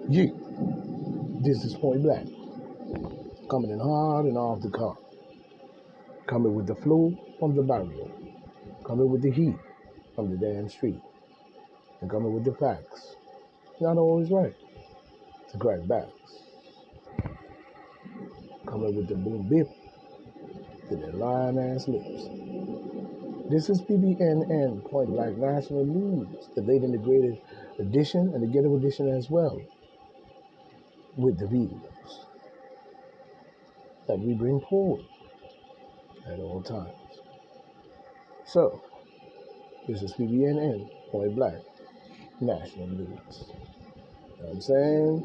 Yeah, this is Point Black, coming in hard and off the car, coming with the flow from the barrio, coming with the heat from the damn street, and coming with the facts. Not always right, to crack backs, coming with the boom bip to their lying ass lips. This is PBNN, Point Black National News, the late and the greater edition and the ghetto edition as well, with the views that we bring forward at all times. So, this is PBNN, Point Black National News. You know what I'm saying?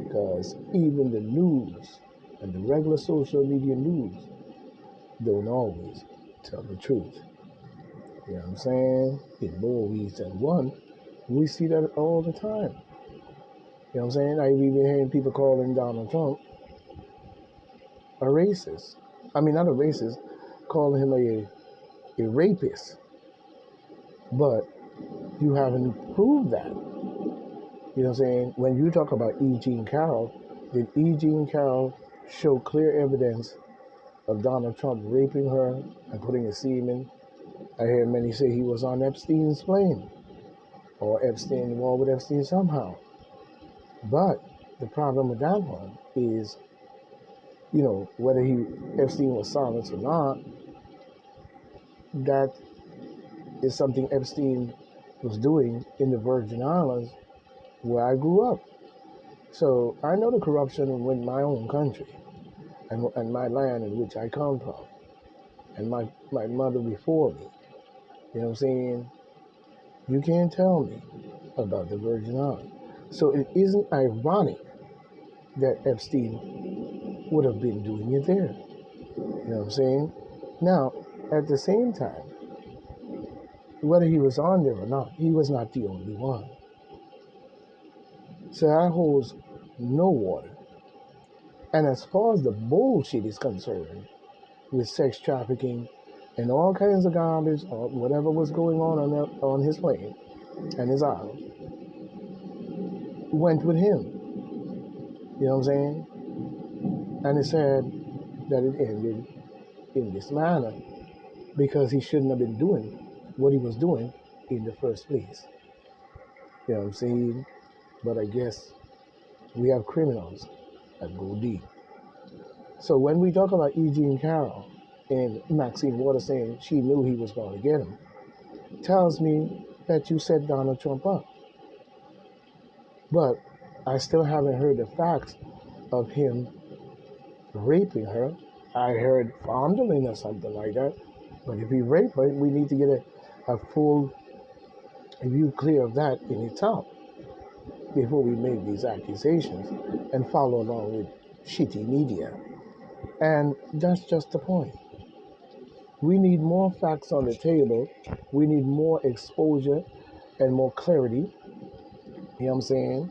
Because even the news and the regular social media news don't always tell the truth. You know what I'm saying? In more ways than one, we see that all the time. You know what I'm saying? I've even hearing people calling Donald Trump a racist. I mean, not a racist, calling him a rapist. But you haven't proved that. You know what I'm saying? When you talk about E. Jean Carroll, did E. Jean Carroll show clear evidence of Donald Trump raping her and putting his semen? I hear many say he was on Epstein's plane or Epstein involved with Epstein somehow. But the problem with that one is, whether Epstein was silenced or not, that is something Epstein was doing in the Virgin Islands where I grew up. So I know the corruption in my own country and my land in which I come from and my mother before me. You know what I'm saying? You can't tell me about the Virgin Islands. So it isn't ironic that Epstein would have been doing it there. You know what I'm saying? Now, at the same time, whether he was on there or not, he was not the only one. So that holds no water. And as far as the bullshit is concerned, with sex trafficking and all kinds of garbage or whatever was going on his plane and his island, went with him. You know what I'm saying? And it's sad that it ended in this manner because he shouldn't have been doing what he was doing in the first place. You know what I'm saying? But I guess we have criminals that go deep. So when we talk about E. Jean Carroll and Maxine Waters saying she knew he was going to get him, tells me that you set Donald Trump up. But I still haven't heard the facts of him raping her. I heard fondling or something like that. But if he raped her, we need to get a full view clear of that in itself before we make these accusations and follow along with shitty media. And that's just the point. We need more facts on the table. We need more exposure and more clarity. You know what I'm saying?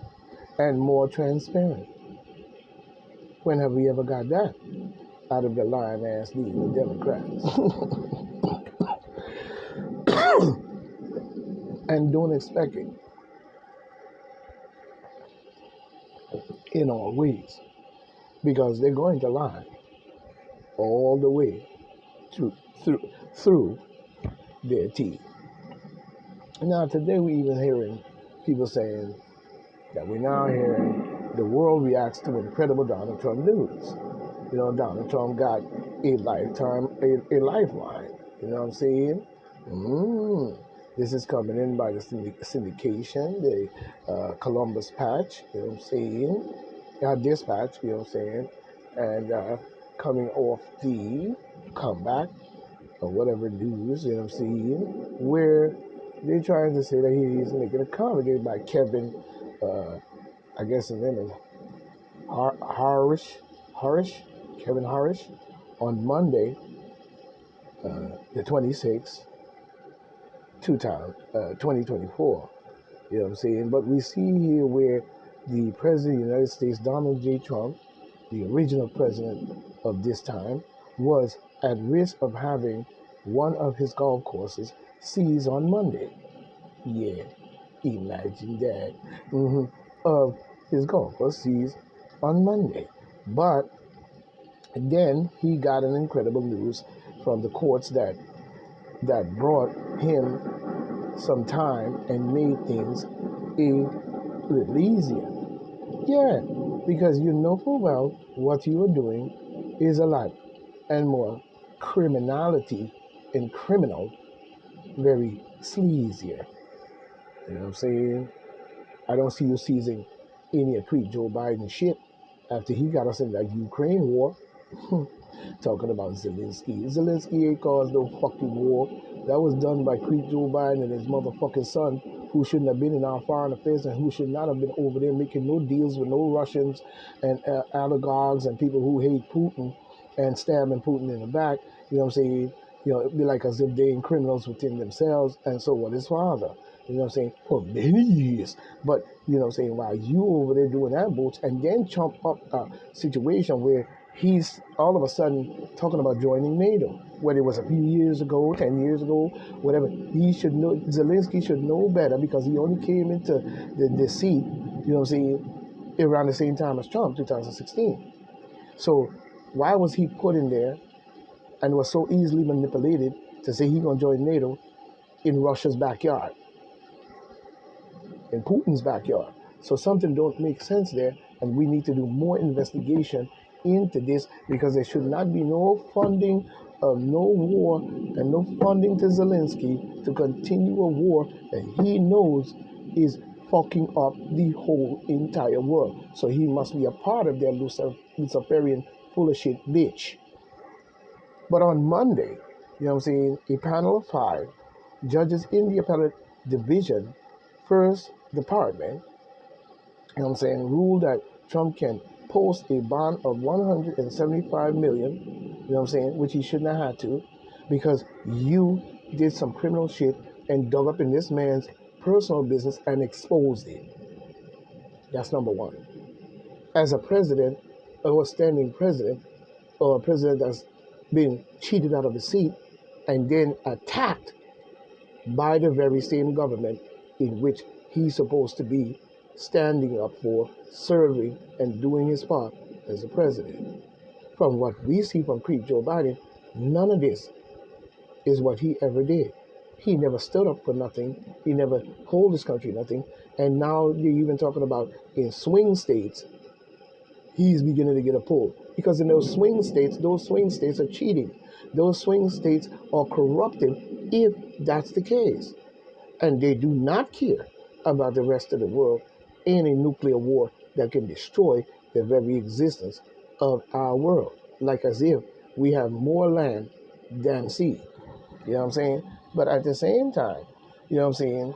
And more transparent. When have we ever got that out of the lying ass leading the Democrats? And don't expect it in all ways because they're going to lie all the way through their teeth. Now today we even hearing people saying that we're now hearing the world reacts to incredible Donald Trump news. You know, Donald Trump got a lifeline. You know what I'm saying? This is coming in by the syndication, the Columbus Patch, you know what I'm saying? Dispatch, you know what I'm saying? And coming off the comeback or whatever news, you know what I'm saying? Where they're trying to say that he's making a comment by Kevin, I guess his name is Kevin Harish, on Monday, the 26th, 2024. You know what I'm saying? But we see here where the President of the United States, Donald J. Trump, the original president of this time, was at risk of having one of his golf courses seized on Monday. Yeah, imagine that. Of his golf was seized on Monday. But then he got an incredible news from the courts that brought him some time and made things a little easier. Yeah, because you know full well what you are doing is a lot and more criminality and criminal, very sleazier. You know what I'm saying? I don't see you seizing any of Joe Biden shit after he got us in that Ukraine war. Talking about Zelensky. Zelensky ain't caused no fucking war. That was done by Joe Biden and his motherfucking son, who shouldn't have been in our foreign affairs and who should not have been over there making no deals with no Russians and oligarchs and people who hate Putin and stabbing Putin in the back. You know what I'm saying? You know, it'd be like as if they ain't criminals within themselves, and so was his father. You know what I'm saying? For many years. But, you know what I'm saying, while you over there doing that boots and then chump up a situation where he's all of a sudden talking about joining NATO, whether it was a few years ago, 10 years ago, whatever. He should know, Zelensky should know better because he only came into the seat, you know what I'm saying, around the same time as Trump, 2016. So why was he put in there and was so easily manipulated to say he's going to join NATO in Russia's backyard, in Putin's backyard? So something don't make sense there, and we need to do more investigation into this because there should not be no funding of no war and no funding to Zelensky to continue a war that he knows is fucking up the whole entire world. So he must be a part of their Luciferian full of shit bitch. But on Monday, you know what I'm saying, a panel of 5 judges in the appellate division, first department, you know what I'm saying, ruled that Trump can post a bond of $175 million, you know what I'm saying, which he shouldn't have had to, because you did some criminal shit and dug up in this man's personal business and exposed it. That's number one. As a president, or a standing president, or a president that's been cheated out of his seat and then attacked by the very same government in which he's supposed to be standing up for, serving, and doing his part as a president. From what we see from Joe Biden, none of this is what he ever did. He never stood up for nothing. He never hold his country nothing. And now you're even talking about in swing states, he's beginning to get a pull. Because in those swing states are cheating. Those swing states are corrupted if that's the case. And they do not care about the rest of the world in a nuclear war that can destroy the very existence of our world. Like as if we have more land than sea. You know what I'm saying? But at the same time, you know what I'm saying,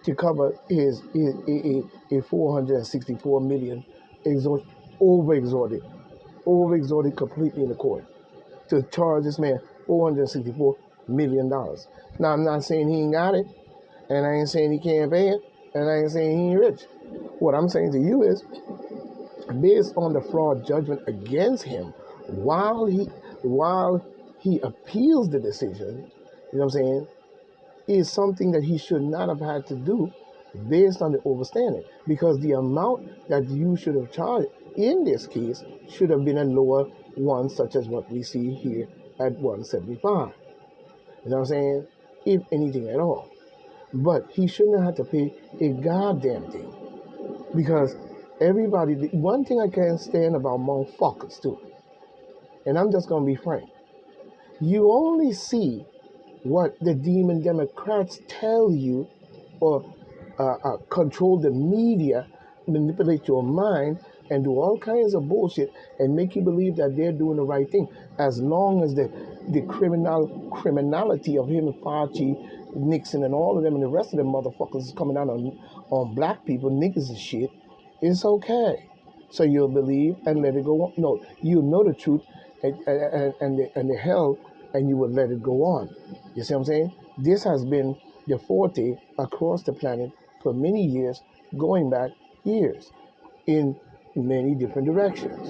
to cover his a 464 million over-exorted completely in the court to charge this man $464 million. Now, I'm not saying he ain't got it, and I ain't saying he can't pay it, and I ain't saying he ain't rich. What I'm saying to you is, based on the fraud judgment against him, while he appeals the decision, you know what I'm saying, is something that he should not have had to do based on the overstanding, because the amount that you should have charged in this case should have been a lower one, such as what we see here at 175. You know what I'm saying? If anything at all. But he shouldn't have had to pay a goddamn thing, because everybody, one thing I can't stand about motherfuckers too, and I'm just going to be frank, you only see what the demon Democrats tell you, or control the media, manipulate your mind, and do all kinds of bullshit and make you believe that they're doing the right thing. As long as the criminality of him and Fauci, Nixon, and all of them and the rest of them motherfuckers is coming out on black people, niggas and shit, it's okay. So you'll believe and let it go on. No, you know the truth and the hell, and you will let it go on. You see what I'm saying? This has been the forte across the planet for many years, going back years, in many different directions.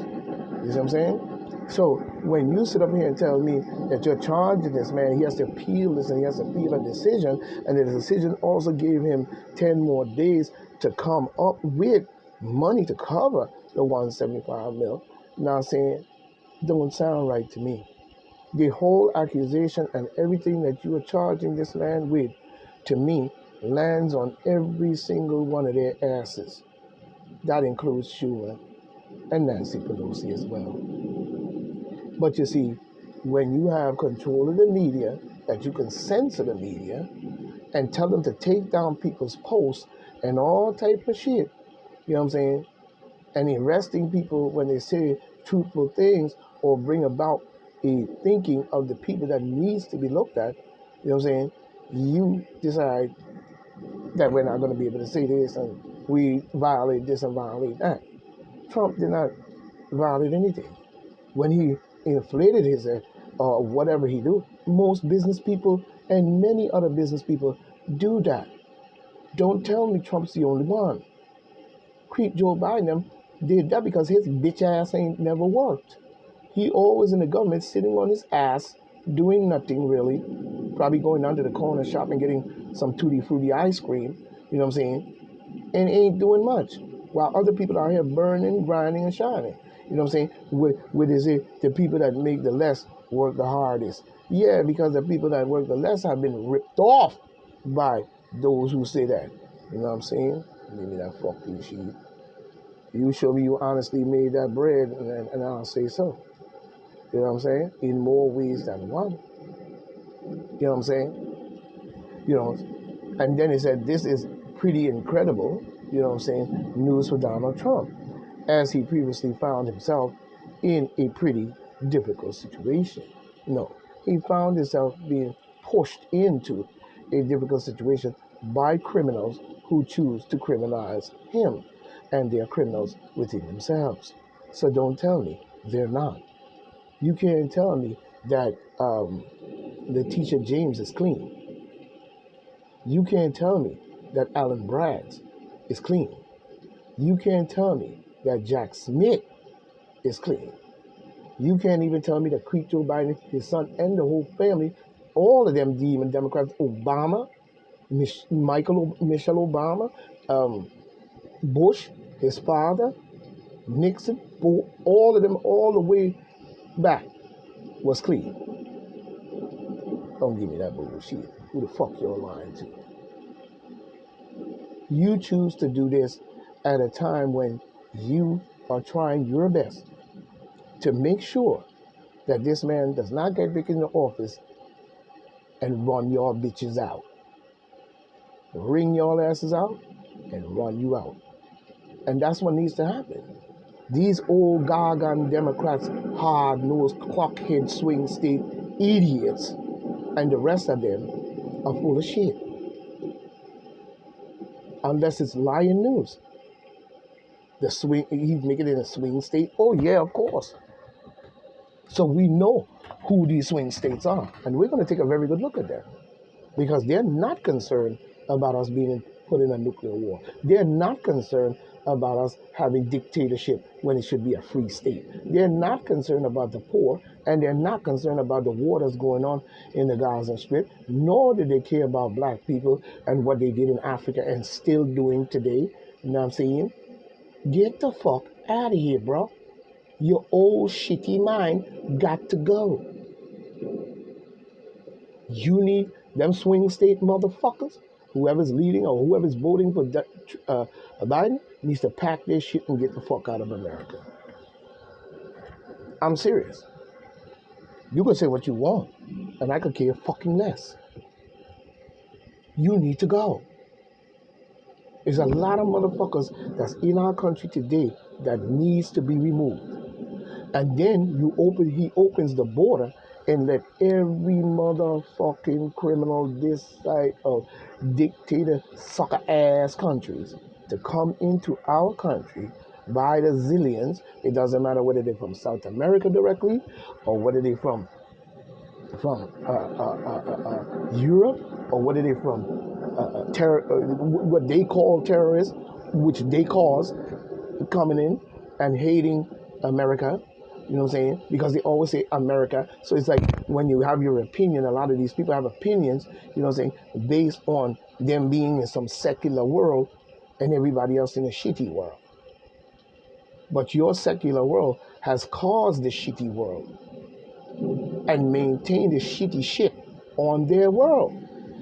You see what I'm saying? So when you sit up here and tell me that you're charging this man, he has to appeal this and he has to appeal a decision, and the decision also gave him 10 more days to come up with money to cover the 175 mil. Now saying, don't sound right to me. The whole accusation and everything that you are charging this man with, to me, lands on every single one of their asses. That includes Schumer and Nancy Pelosi as well. But you see, when you have control of the media, that you can censor the media and tell them to take down people's posts and all type of shit, you know what I'm saying? And arresting people when they say truthful things or bring about a thinking of the people that needs to be looked at, you know what I'm saying? You decide that we're not going to be able to say this and we violate this and violate that. Trump did not violate anything. When he inflated his whatever he do, most business people and many other business people do that. Don't tell me Trump's the only one. Creep Joe Biden did that because his bitch ass ain't never worked. He always in the government sitting on his ass, doing nothing really, probably going down to the corner shop and getting some tutti frutti ice cream, you know what I'm saying, and ain't doing much. While other people are here burning, grinding, and shining. You know what I'm saying? With is it the people that make the less work the hardest? Yeah, because the people that work the less have been ripped off by those who say that. You know what I'm saying? Give me that fucking shit. You show me you honestly made that bread, and I'll say so. You know what I'm saying? In more ways than one. You know what I'm saying? You know, and then he said, this is pretty incredible, you know what I'm saying, news for Donald Trump, as he previously found himself in a pretty difficult situation. No, he found himself being pushed into a difficult situation by criminals who choose to criminalize him, and they're criminals within themselves. So don't tell me they're not. You can't tell me that Letitia James is clean. You can't tell me that Alan Braggs is clean. You can't tell me that Jack Smith is clean. You can't even tell me that Creep Joe Biden, his son, and the whole family, all of them demon Democrats, Obama, Michelle Obama, Bush, his father, Nixon, all of them, all the way back, was clean. Don't give me that bullshit. Who the fuck you're lying to? You choose to do this at a time when you are trying your best to make sure that this man does not get back in the office and run your bitches out. Ring your asses out and run you out. And that's what needs to happen. These old gargan Democrats, hard-nosed, clockhead swing state idiots, and the rest of them are full of shit. Unless it's lying news. The swing, he's making it a swing state. Oh yeah, of course. So we know who these swing states are, and we're going to take a very good look at them, because they're not concerned about us being put in a nuclear war. They're not concerned about us having dictatorship when it should be a free state. They're not concerned about the poor, and they're not concerned about the war that's going on in the Gaza Strip, nor do they care about black people and what they did in Africa and still doing today. You know what I'm saying? Get the fuck out of here, bro. Your old shitty mind got to go. You need them swing state motherfuckers, whoever's leading or whoever's voting for Biden, needs to pack their shit and get the fuck out of America. I'm serious. You can say what you want, and I could care fucking less. You need to go. There's a lot of motherfuckers that's in our country today that needs to be removed. And then he opens the border and let every motherfucking criminal this side of dictator sucker ass countries to come into our country by the zillions. It doesn't matter whether they're from South America directly or whether they're from Europe, or whether they're from what they call terrorists, which they cause, coming in and hating America. You know what I'm saying? Because they always say America. So it's like when you have your opinion, a lot of these people have opinions, you know what I'm saying, based on them being in some secular world and everybody else in a shitty world. But your secular world has caused the shitty world and maintained the shitty shit on their world.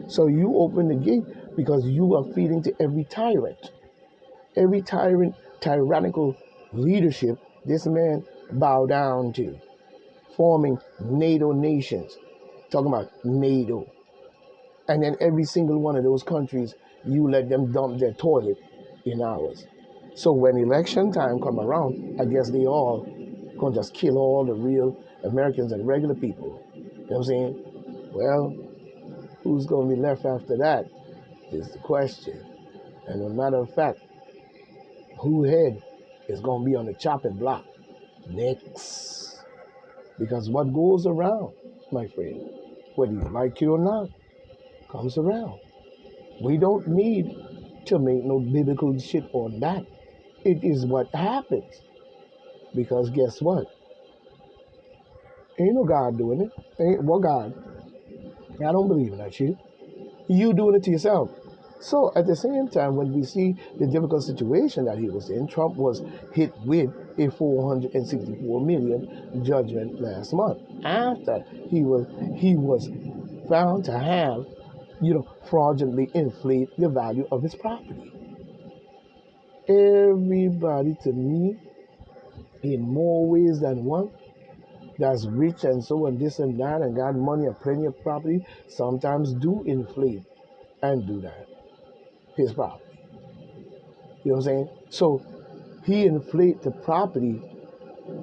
So you open the gate because you are feeding to every tyrannical leadership this man bow down to, forming NATO nations, talking about NATO. And then every single one of those countries, you let them dump their toilet in ours. So when election time come around, I guess they all gonna just kill all the real Americans and regular people. You know what I'm saying? Well, who's gonna be left after that is the question. And as a matter of fact, who head is gonna be on the chopping block next? Because what goes around, my friend, whether you like it or not, comes around. We don't need to make no biblical shit on that. It is what happens. Because guess what? Ain't no God doing it. Ain't what God? I don't believe in that shit. You doing it to yourself. So at the same time, when we see the difficult situation that he was in, Trump was hit with a 464 million judgment last month after he was found to have, fraudulently inflate the value of his property. Everybody, to me, in more ways than one, that's rich and so and this and that and got money and plenty of property, sometimes do inflate and do that, his property. You know what I'm saying? So he inflate the property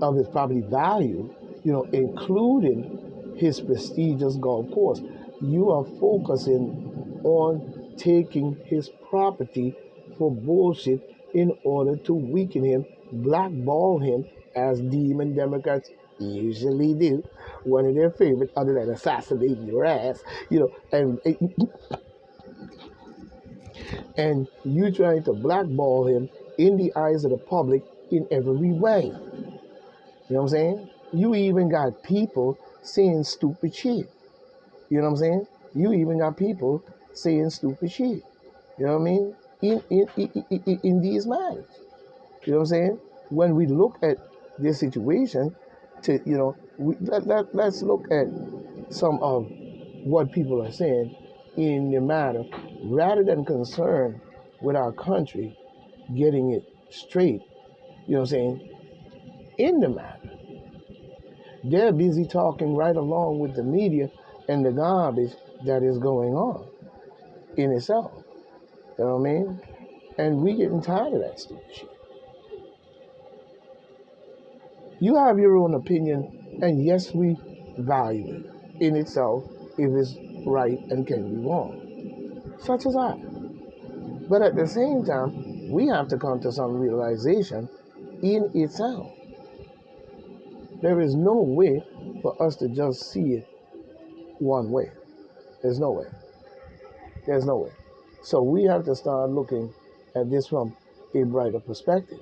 of his property value, including his prestigious golf course. You are focusing on taking his property for bullshit in order to weaken him, blackball him, as demon Democrats usually do. One of their favorite, other than assassinating your ass, and you trying to blackball him in the eyes of the public in every way. You know what I'm saying? You even got people saying stupid shit. You know what I'm saying? You even got people saying stupid shit. You know what I mean? In these matters. You know what I'm saying? When we look at this situation, let's look at some of what people are saying in the matter, rather than concern with our country getting it straight. You know what I'm saying? In the matter, they're busy talking right along with the media and the garbage that is going on in itself. You know what I mean? And we getting tired of that stupid shit. You have your own opinion, and yes, we value it in itself if it's right and can be wrong, such as I. But at the same time, we have to come to some realization in itself. There is no way for us to just see it one way. There's no way. There's no way. So we have to start looking at this from a brighter perspective.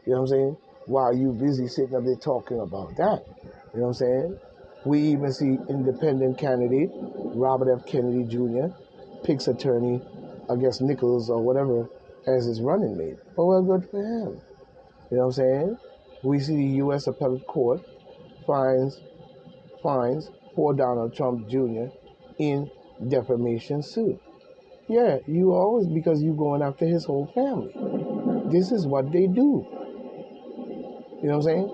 You know what I'm saying? While you busy sitting up there talking about that. You know what I'm saying? We even see independent candidate Robert F. Kennedy Jr. picks attorney, I guess Nichols or whatever, as his running mate. Oh, well, good for him. You know what I'm saying? We see the U.S. Appellate Court fines poor Donald Trump Jr. in defamation suit. Yeah, you always, because you going after his whole family. This is what they do. You know what I'm saying?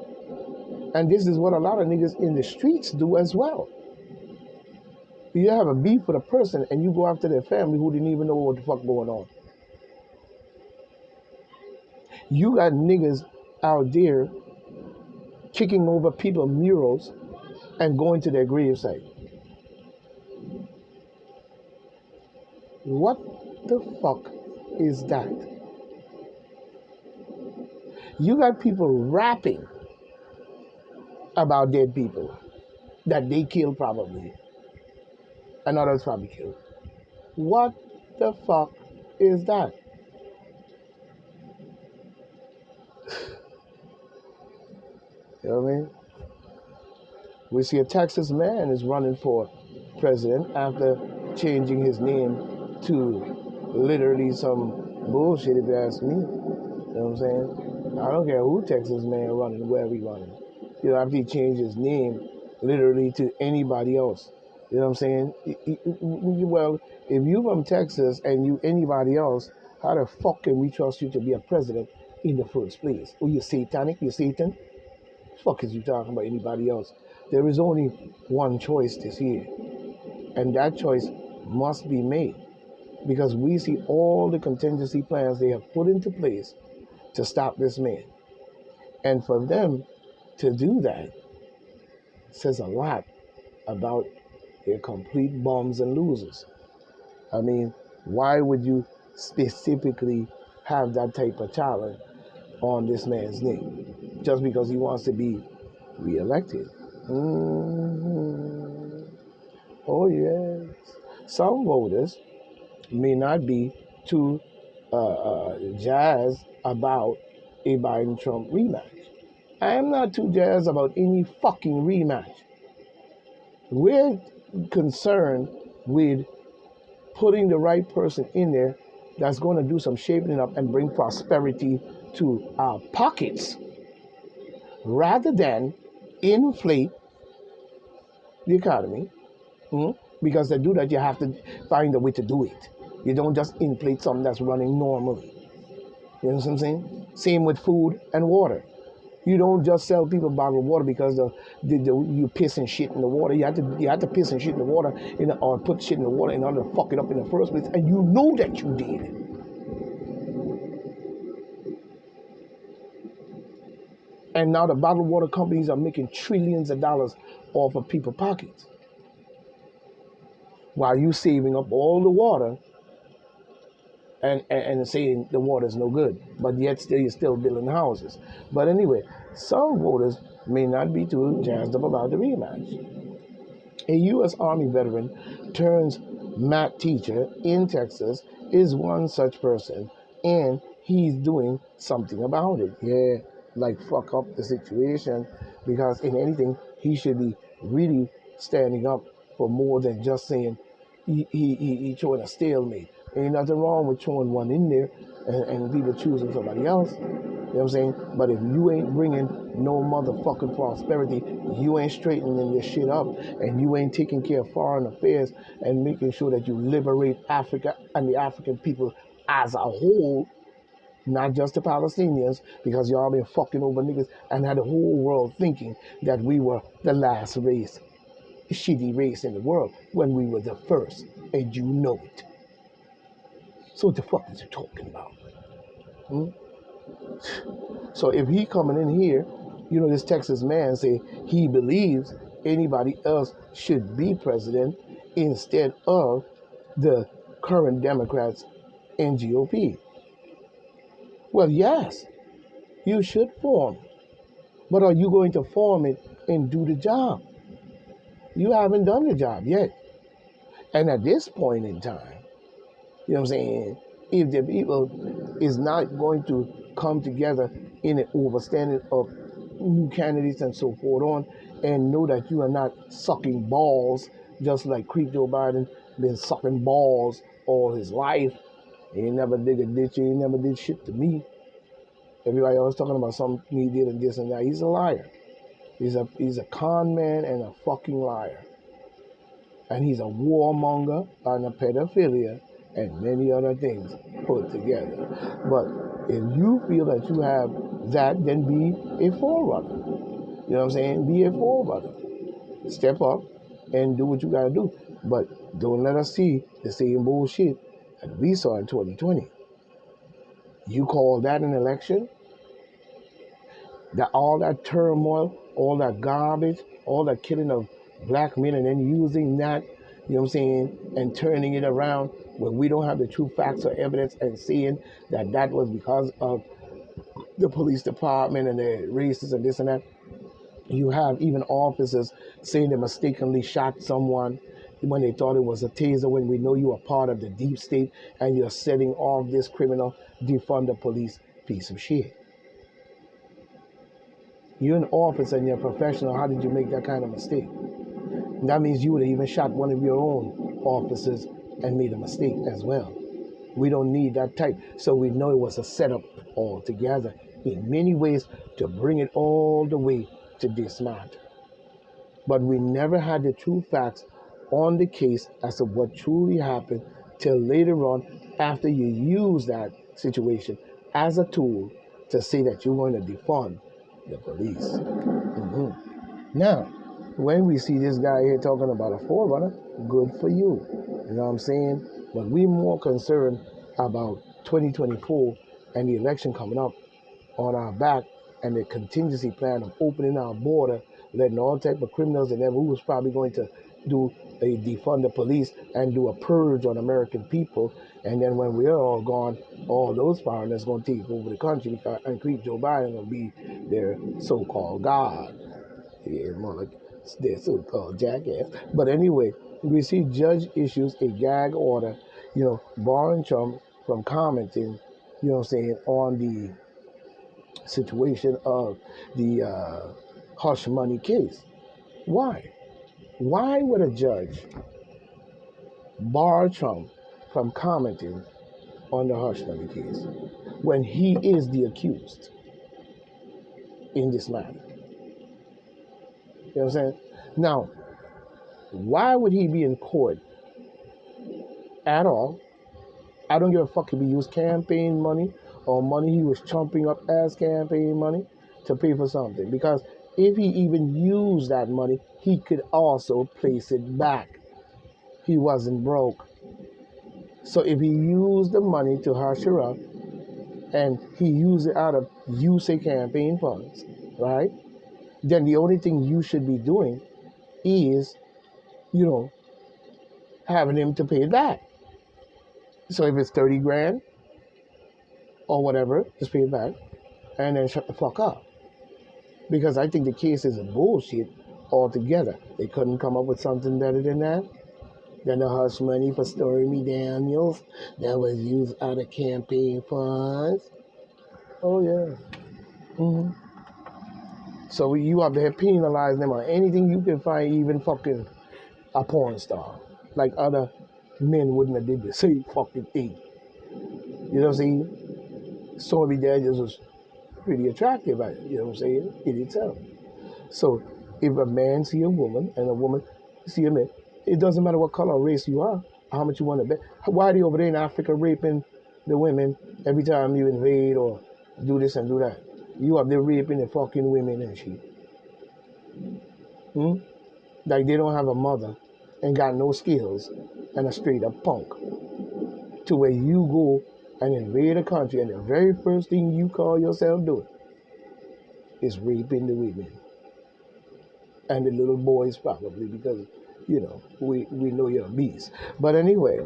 And this is what a lot of niggas in the streets do as well. You have a beef with a person and you go after their family who didn't even know what the fuck going on. You got niggas out there kicking over people's murals and going to their gravesite. What the fuck is that? You got people rapping about dead people that they killed probably, and others probably killed. What the fuck is that? You know what I mean? We see a Texas man is running for president after changing his name to literally some bullshit, if you ask me. You know what I'm saying? I don't care who Texas man running, where he running. You know, after he changed his name literally to anybody else. You know what I'm saying? Well, if you from Texas and you anybody else, how the fuck can we trust you to be a president in the first place? Oh, you satanic? You Satan? Fuck is you talking about anybody else? There is only one choice this year, and that choice must be made because we see all the contingency plans they have put into place to stop this man. And for them to do that says a lot about their complete bums and losers. I mean, why would you specifically have that type of challenge on this man's name? Just because he wants to be reelected. Mm-hmm. Oh, yes. Some voters may not be too jazzed about a Biden-Trump rematch. I am not too jazzed about any fucking rematch. We're concerned with putting the right person in there that's going to do some shaping up and bring prosperity to our pockets rather than inflate the economy. Because to do that, you have to find a way to do it. You don't just inflate something that's running normally. You know what I'm saying? Same with food and water. You don't just sell people bottled water because you piss and shit in the water. You have to piss and shit in the water or put shit in the water in order to fuck it up in the first place, and you know that you did. And now the bottled water companies are making trillions of dollars off of people's pockets while you saving up all the water and saying the water is no good, but yet still you're still building houses. But anyway, some voters may not be too jazzed up about the rematch. A U.S. Army veteran turns math teacher in Texas is one such person, and he's doing something about it. Yeah, like fuck up the situation, because in anything, he should be really standing up for more than just saying he throwing a stalemate. Ain't nothing wrong with throwing one in there and people choosing somebody else. You know what I'm saying? But if you ain't bringing no motherfucking prosperity, you ain't straightening this shit up, and you ain't taking care of foreign affairs and making sure that you liberate Africa and the African people as a whole, not just the Palestinians, because y'all been fucking over niggas and had the whole world thinking that we were the last race, shitty race in the world, when we were the first, and you know it. So what the fuck is you talking about? So if he coming in here, this Texas man say he believes anybody else should be president instead of the current Democrats in GOP. Well, yes, you should form. But are you going to form it and do the job? You haven't done the job yet. And at this point in time, you know what I'm saying, if the people is not going to come together in an understanding of new candidates and so forth on, and know that you are not sucking balls just like Creep Joe Biden been sucking balls all his life. He never dig a ditch, he never did shit to me. Everybody always talking about something he did and this and that. He's a liar. He's a con man and a fucking liar. And he's a warmonger and a pedophilia and many other things put together. But if you feel that you have that, then be a forerunner. You know what I'm saying? Be a forerunner. Step up and do what you got to do. But don't let us see the same bullshit that we saw in 2020. You call that an election? That all that turmoil, all that garbage, all that killing of black men, and then using that, you know what I'm saying, and turning it around when we don't have the true facts or evidence and saying that was because of the police department and the racists and this and that. You have even officers saying they mistakenly shot someone when they thought it was a taser, when we know you are part of the deep state and you're setting off this criminal, defund the police piece of shit. You're an officer and you're a professional. How did you make that kind of mistake? That means you would have even shot one of your own officers and made a mistake as well. We don't need that type. So we know it was a setup altogether. in many ways to bring it all the way to this matter. But we never had the true facts on the case as to what truly happened till later on after you use that situation as a tool to say that you're going to defund the police. Mhm. Now, when we see this guy here talking about a forerunner, good for you. You know what I'm saying? But we're more concerned about 2024 and the election coming up on our back and the contingency plan of opening our border, letting all type of criminals and everyone who's probably going to do a defund the police and do a purge on American people. And then when we're all gone, all those foreigners going to take over the country and keep Joe Biden going to be their so-called God. Yeah, more like their so-called jackass. But anyway, we see judge issues a gag order, barring Trump from commenting, on the situation of the hush money case. Why? Why would a judge bar Trump from commenting on the hush money case when he is the accused in this matter? You know what I'm saying? Now, why would he be in court at all? I don't give a fuck if he used campaign money or money he was chumping up as campaign money to pay for something. Because if he even used that money, he could also place it back. He wasn't broke. So if he used the money to hush her up and he used it out of, you say, campaign funds, right? Then the only thing you should be doing is, having him to pay it back. So if it's 30 grand or whatever, just pay it back and then shut the fuck up. Because I think the case is a bullshit altogether. They couldn't come up with something better than that. Then the hush money for Stormy Daniels that was used out of campaign funds. Oh, yeah. Mm-hmm. So you up there penalizing them on anything you can find, even fucking a porn star. Like other men wouldn't have did the same fucking thing. You know what I'm saying? Stormy Daniels was pretty attractive, you know what I'm saying, in itself. So if a man see a woman and a woman see a man, it doesn't matter what color or race you are, how much you want to bet. Why are they over there in Africa raping the women every time you invade or do this and do that? You up there raping the fucking women and shit. Like they don't have a mother and got no skills and a straight up punk. To where you go and invade a country and the very first thing you call yourself doing is raping the women. And the little boys probably, because, we know you're a beast. But anyway,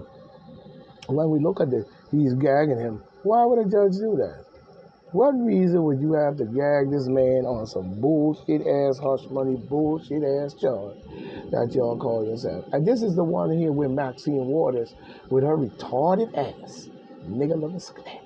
when we look at this, he's gagging him. Why would a judge do that? What reason would you have to gag this man on some bullshit-ass hush money, bullshit-ass charge that y'all call yourself? And this is the one here with Maxine Waters with her retarded ass. Nigga, let me suck that.